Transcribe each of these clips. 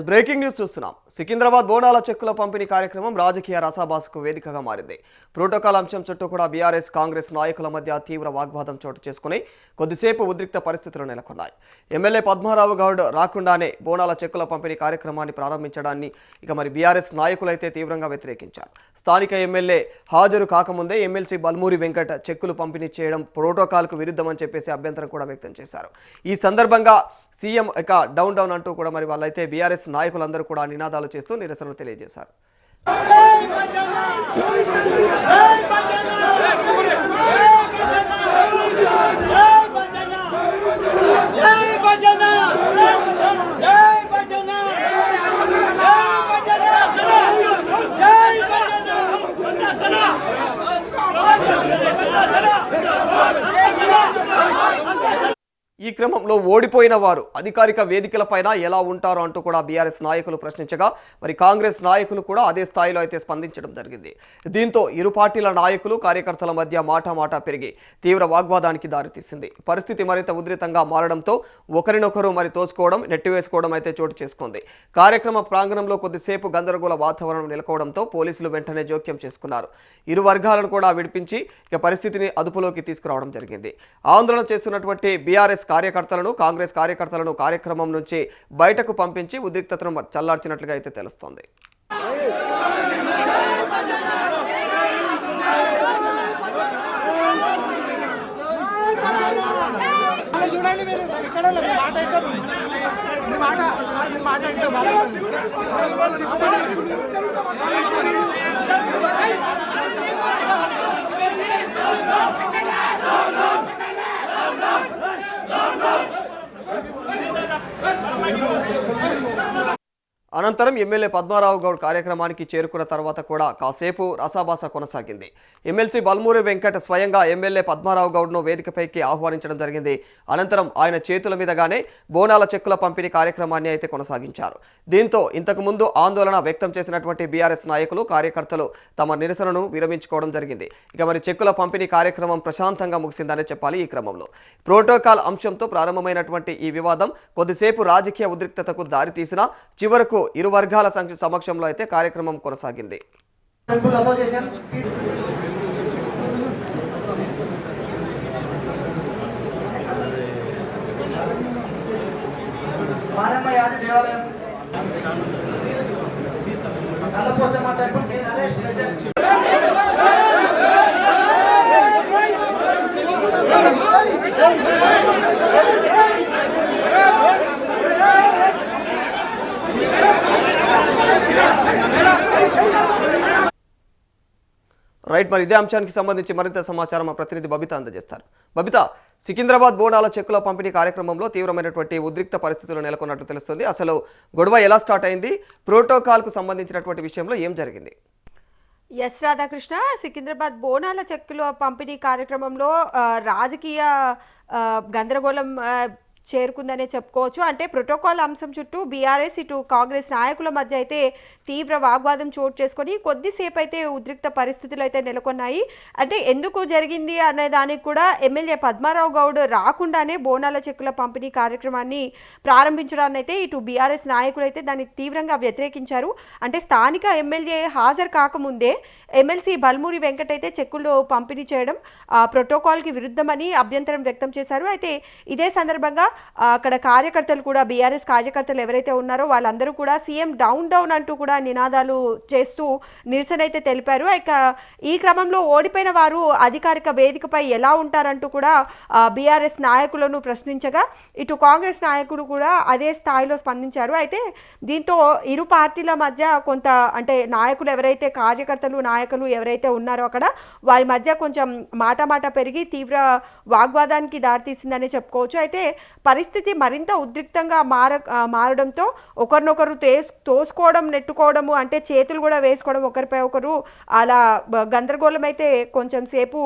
Breaking news చూస్తున్నాం. సికింద్రాబాద్ బోనాల చెక్కుల పంపిణీ కార్యక్రమం రాజకీయ రసాభాసకు వేదికగా మారింది. ప్రోటోకాల్ అంశం చుట్టూ కూడా బీఆర్ఎస్ కాంగ్రెస్ నాయకుల మధ్య తీవ్ర వాగ్వాదం చోటు చేసుకుని కొద్దిసేపు ఉద్రిక్త పరిస్థితులు నెలకొన్నాయి. ఎమ్మెల్యే పద్మారావు గౌడ్ రాకుండానే బోనాల చెక్కుల పంపిణీ కార్యక్రమాన్ని ప్రారంభించడాన్ని మరి బీఆర్ఎస్ నాయకులైతే తీవ్రంగా వ్యతిరేకించారు. స్థానిక ఎమ్మెల్యే హాజరు కాకముందే ఎమ్మెల్సీ బల్మూరి వెంకట్ చెక్కులు పంపిణీ చేయడం ప్రోటోకాల్కు విరుద్ధమని చెప్పేసి అభ్యంతరం కూడా వ్యక్తం చేశారు. ఈ సందర్భంగా సీఎం డౌన్ డౌన్ అంటూ కూడా మరి వాళ్ళైతే బీఆర్ఎస్ నాయకులందరూ కూడా నినాదాలు చేస్తూ నిరసనలు తెలియజేశారు. ఈ క్రమంలో ఓడిపోయిన వారు అధికారిక వేదికలపైన ఎలా ఉంటారో అంటూ కూడా బీఆర్ఎస్ నాయకులు ప్రశ్నించగా మరి కాంగ్రెస్ నాయకులు కూడా అదే స్థాయిలో అయితే స్పందించడం జరిగింది. దీంతో ఇరు పార్టీల నాయకులు కార్యకర్తల మధ్య మాటా పెరిగి తీవ్ర వాగ్వాదానికి దారితీసింది. పరిస్థితి మరింత ఉధృతంగా మారడంతో ఒకరినొకరు మరి తోసుకోవడం నెట్టివేసుకోవడం అయితే చోటు చేసుకుంది. కార్యక్రమ ప్రాంగణంలో కొద్దిసేపు గందరగోళ వాతావరణం నెలకొవడంతో పోలీసులు వెంటనే జోక్యం చేసుకున్నారు. ఇరు వర్గాలను కూడా విడిపించి పరిస్థితిని అదుపులోకి తీసుకురావడం జరిగింది. ఆందోళన చేస్తున్నటువంటి బీఆర్ఎస్ కార్యకర్తలను కాంగ్రెస్ కార్యకర్తలను కార్యక్రమం నుంచి బయటకు పంపించి ఉద్రిక్తతను చల్లార్చినట్లుగా అయితే తెలుస్తోంది. అనంతరం ఎమ్మెల్యే పద్మారావు గౌడ్ కార్యక్రమానికి చేరుకున్న తర్వాత కూడా కాసేపు రసాభాస కొనసాగింది. ఎమ్మెల్సీ బల్మూరి వెంకట్ స్వయంగా ఎమ్మెల్యే పద్మారావు గౌడ్ను వేదికపైకి ఆహ్వానించడం జరిగింది. అనంతరం ఆయన చేతుల మీదగానే బోనాల చెక్కుల పంపిణీ కార్యక్రమాన్ని అయితే కొనసాగించారు. దీంతో ఇంతకుముందు ఆందోళన వ్యక్తం చేసినటువంటి బీఆర్ఎస్ నాయకులు కార్యకర్తలు తమ నిరసనను విరమించుకోవడం జరిగింది. మరి చెక్కుల పంపిణీ కార్యక్రమం ప్రశాంతంగా ముగిసిందనే చెప్పాలి. ఈ క్రమంలో ప్రోటోకాల్ అంశంతో ప్రారంభమైనటువంటి ఈ వివాదం కొద్దిసేపు రాజకీయ ఉద్రిక్తతకు దారితీసినా చివరకు ఇరు వర్గాల సమక్షంలో అయితే కార్యక్రమం కొనసాగింది. మరి ఇదే అంశానికి సంబంధించి మరింత సమాచారం మా ప్రతినిధి బబిత అందజేస్తారు. బబిత, సికింద్రాబాద్ బోనాల చెక్కుల పంపిణీ కార్యక్రమంలో తీవ్రమైనటువంటి ఉద్రిక్త పరిస్థితులు నెలకొన్నట్టు తెలుస్తుంది. అసలు గొడవ ఎలా స్టార్ట్ అయింది? ప్రోటోకాల్కు సంబంధించినటువంటి విషయంలో ఏం జరిగింది? ఎస్ రాధాకృష్ణ, సికింద్రాబాద్ బోనాల చెక్కుల పంపిణీ కార్యక్రమంలో రాజకీయ గందరగోళం చేరుకుందనే చెప్పుకోవచ్చు. అంటే ప్రోటోకాల్ అంశం చుట్టూ బీఆర్ఎస్ ఇటు కాంగ్రెస్ నాయకుల మధ్య అయితే తీవ్ర వాగ్వాదం చోటు చేసుకొని కొద్దిసేపు అయితే ఉద్రిక్త పరిస్థితులు అయితే నెలకొన్నాయి. అంటే ఎందుకు జరిగింది అనే దానికి కూడా ఎమ్మెల్యే పద్మారావు గౌడ్ రాకుండానే బోనాల చెక్కుల పంపిణీ కార్యక్రమాన్ని ప్రారంభించడాన్ని అయితే ఇటు బీఆర్ఎస్ నాయకులు అయితే దాన్ని తీవ్రంగా వ్యతిరేకించారు. అంటే స్థానిక ఎమ్మెల్యే హాజరు కాకముందే ఎమ్మెల్సీ బల్మూరి వెంకట్ అయితే చెక్కులు పంపిణీ చేయడం ప్రోటోకాల్కి విరుద్ధమని అభ్యంతరం వ్యక్తం చేశారు. అయితే ఇదే సందర్భంగా అక్కడ కార్యకర్తలు కూడా బీఆర్ఎస్ కార్యకర్తలు ఎవరైతే ఉన్నారో వాళ్ళందరూ కూడా సీఎం డౌన్ డౌన్ అంటూ కూడా నినాదాలు చేస్తూ నిరసన అయితే తెలిపారు. ఇక ఈ క్రమంలో ఓడిపోయిన వారు అధికారిక వేదికపై ఎలా ఉంటారంటూ కూడా బీఆర్ఎస్ నాయకులను ప్రశ్నించగా ఇటు కాంగ్రెస్ నాయకులు కూడా అదే స్థాయిలో స్పందించారు. అయితే దీంతో ఇరు పార్టీల మధ్య కొంత అంటే నాయకులు ఎవరైతే కార్యకర్తలు నాయకులు ఎవరైతే ఉన్నారో అక్కడ వారి మధ్య కొంచెం మాట పెరిగి తీవ్ర వాగ్వాదానికి దారితీసిందని చెప్పుకోవచ్చు. అయితే పరిస్థితి మరింత ఉద్రిక్తంగా మారడంతో ఒకరినొకరు తోసుకోవడం నెట్టుకోవడము అంటే చేతులు కూడా వేసుకోవడం ఒకరిపై ఒకరు అలా గందరగోళం అయితే కొంచెం సేపు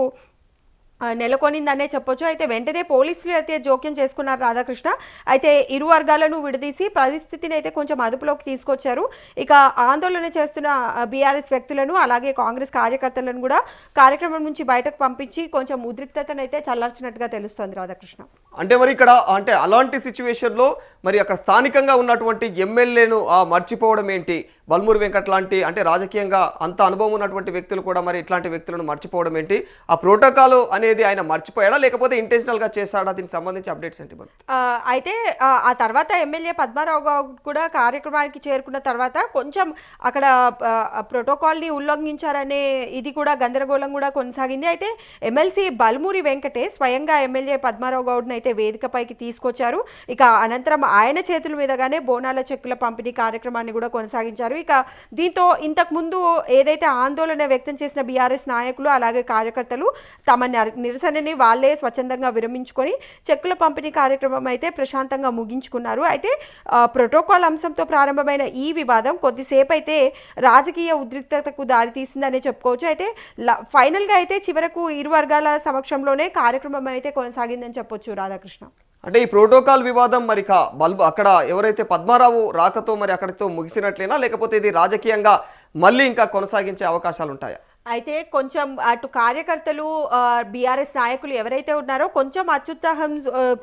నెలకొనిందనే చెప్పొచ్చు. అయితే వెంటనే పోలీసులు అయితే జోక్యం చేసుకున్నారు రాధాకృష్ణ. అయితే ఇరు వర్గాలను విడదీసి పరిస్థితిని అయితే కొంచెం అదుపులోకి తీసుకొచ్చారు. ఇక ఆందోళన చేస్తున్న బీఆర్ఎస్ వ్యక్తులను అలాగే కాంగ్రెస్ కార్యకర్తలను కూడా కార్యక్రమం నుంచి బయటకు పంపించి కొంచెం ఉద్రిక్తతను అయితే చల్లార్చినట్టుగా తెలుస్తోంది రాధాకృష్ణ. అంటే మరి ఇక్కడ అంటే అలాంటి సిచ్యువేషన్లో మరి అక్కడ స్థానికంగా ఉన్నటువంటి ఎమ్మెల్యేను మర్చిపోవడం ఏంటి? బల్మూరి వెంకట్ లాంటి అంటే రాజకీయంగా అంత అనుభవం ఉన్నటువంటి వ్యక్తులు కూడా మరి ఇట్లాంటి వ్యక్తులను మర్చిపోవడం ఏంటి? ఆ ప్రోటోకాల్ అనేది ఆయన మర్చిపోయాడా లేకపోతే ఇంటెన్షనల్గా చేశాడా? దీనికి సంబంధించి అప్డేట్స్ ఏంటి? అయితే ఆ తర్వాత ఎమ్మెల్యే పద్మారావు గౌడ్ కూడా కార్యక్రమానికి చేరుకున్న తర్వాత కొంచెం అక్కడ ప్రోటోకాల్ని ఉల్లంఘించారనే ఇది కూడా గందరగోళం కూడా కొనసాగింది. అయితే ఎమ్మెల్సీ బల్మూరి వెంకటేష్ స్వయంగా ఎమ్మెల్యే పద్మారావు గౌడ్ని అయితే వేదికపైకి తీసుకొచ్చారు. ఇక అనంతరం ఆయన చేతుల మీదగానే బోనాల చెక్కుల పంపిణీ కార్యక్రమాన్ని కూడా కొనసాగించారు. ఇక దీంతో ఇంతకు ముందు ఏదైతే ఆందోళన వ్యక్తం చేసిన బీఆర్ఎస్ నాయకులు అలాగే కార్యకర్తలు తమ నిరసనని వాళ్ళే స్వచ్ఛందంగా విరమించుకొని చెక్కుల పంపిణీ కార్యక్రమం అయితే ప్రశాంతంగా ముగించుకున్నారు. అయితే ప్రోటోకాల్ అంశంతో ప్రారంభమైన ఈ వివాదం కొద్దిసేపు అయితే రాజకీయ ఉద్రిక్తతకు దారితీసిందనే చెప్పుకోవచ్చు. అయితే ఫైనల్గా అయితే చివరకు ఇరు వర్గాల సమక్షంలోనే కార్యక్రమం అయితే కొనసాగిందని చెప్పొచ్చు రాధాకృష్ణ. అంటే ఈ ప్రోటోకాల్ వివాదం మరి అక్కడ ఎవరైతే పద్మారావు రాకతో మరి అక్కడితో ముగిసినట్లేనా లేకపోతే ఇది రాజకీయంగా మళ్ళీ ఇంకా కొనసాగించే అవకాశాలు ఉంటాయా? అయితే కొంచెం అటు కార్యకర్తలు బీఆర్ఎస్ నాయకులు ఎవరైతే ఉన్నారో కొంచెం అత్యుత్సాహం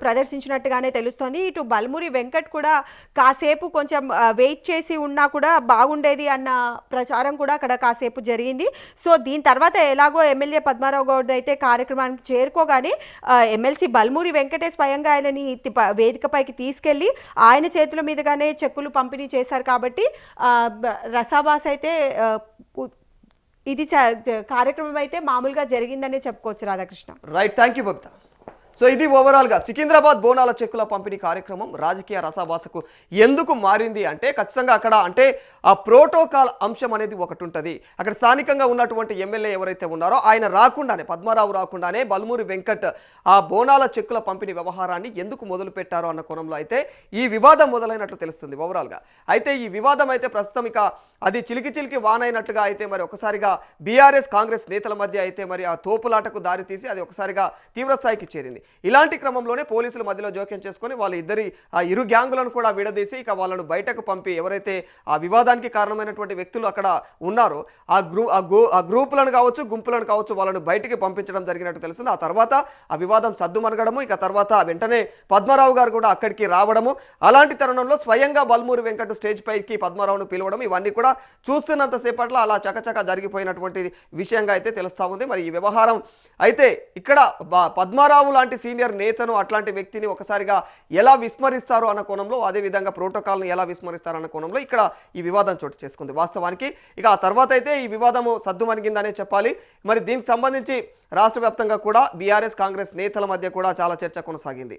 ప్రదర్శించినట్టుగానే తెలుస్తోంది. ఇటు బల్మూరి వెంకట్ కూడా కాసేపు కొంచెం వెయిట్ చేసి ఉన్నా కూడా బాగుండేది అన్న ప్రచారం కూడా అక్కడ కాసేపు జరిగింది. సో దీని తర్వాత ఎలాగో ఎమ్మెల్యే పద్మారావు గౌడ్ అయితే కార్యక్రమానికి చేరుకోగానే ఎమ్మెల్సీ బల్మూరి వెంకటేష్ స్వయంగా ఆయనని వేదికపైకి తీసుకెళ్లి ఆయన చేతుల మీదుగానే చెక్కులు పంపిణీ చేశారు. కాబట్టి రసాబాస్ అయితే ఇది కార్యక్రమం అయితే మామూలుగా జరిగిందనే చెప్పుకోవచ్చు Radhakrishna. Right, thank you Babita. So ఇది ఓవరాల్గా సికింద్రాబాద్ బోనాల చెక్కుల పంపిణీ కార్యక్రమం రాజకీయ రసాభాసకు ఎందుకు మారింది అంటే ఖచ్చితంగా అక్కడ అంటే ఆ ప్రోటోకాల్ అంశం అనేది ఒకటి ఉంటుంది. అక్కడ స్థానికంగా ఉన్నటువంటి ఎమ్మెల్యే ఎవరైతే ఉన్నారో ఆయన రాకుండానే పద్మారావు రాకుండానే బల్మూరి వెంకట్ ఆ బోనాల చెక్కుల పంపిణీ వ్యవహారాన్ని ఎందుకు మొదలు పెట్టారో అన్న కోణంలో అయితే ఈ వివాదం మొదలైనట్లు తెలుస్తుంది ఓవరాల్గా. అయితే ఈ వివాదం అయితే ప్రస్తుతం ఇక అది చిలికి వానైనట్టుగా అయితే మరి ఒకసారిగా బీఆర్ఎస్ కాంగ్రెస్ నేతల మధ్య అయితే మరి ఆ తోపులాటకు దారితీసి అది ఒకసారిగా తీవ్రస్థాయికి చేరింది. ఇలాంటి క్రమంలోనే పోలీసులు మధ్యలో జోక్యం చేసుకొని వాళ్ళ ఇరు గ్యాంగులను కూడా విడదీసి ఇక వాళ్ళను బయటకు పంపి ఎవరైతే ఆ వివాదానికి కారణమైనటువంటి వ్యక్తులు అక్కడ ఉన్నారో ఆ గ్రూపులను కావచ్చు గుంపులను కావచ్చు వాళ్ళను బయటికి పంపించడం జరిగినట్టు తెలుస్తుంది. ఆ తర్వాత ఆ వివాదం సద్దుమనగడము ఇక తర్వాత వెంటనే పద్మారావు గారు కూడా అక్కడికి రావడము అలాంటి తరుణంలో స్వయంగా బల్మూరి వెంకట్ స్టేజ్ పైకి పద్మారావును పిలవడం ఇవన్నీ కూడా చూస్తున్నంతసేపట్లో అలా చకచక జరిగిపోయినటువంటి విషయంగా అయితే తెలుస్తూ ఉంది. మరి ఈ వ్యవహారం అయితే ఇక్కడ పద్మారావు లాంటి సీనియర్ నేతను అట్లాంటి వ్యక్తిని ఒకసారిగా ఎలా విస్మరిస్తారో అన్న కోణంలో అదేవిధంగా ప్రోటోకాల్ను ఎలా విస్మరిస్తారో అన్న కోణంలో ఇక్కడ ఈ వివాదం చోటు చేసుకుంది వాస్తవానికి. ఇక ఆ తర్వాత అయితే ఈ వివాదము సద్దుమణిగిందనే చెప్పాలి. మరి దీనికి సంబంధించి రాష్ట్ర వ్యాప్తంగా కూడా బీఆర్ఎస్ కాంగ్రెస్ నేతల మధ్య కూడా చాలా చర్చ కొనసాగింది.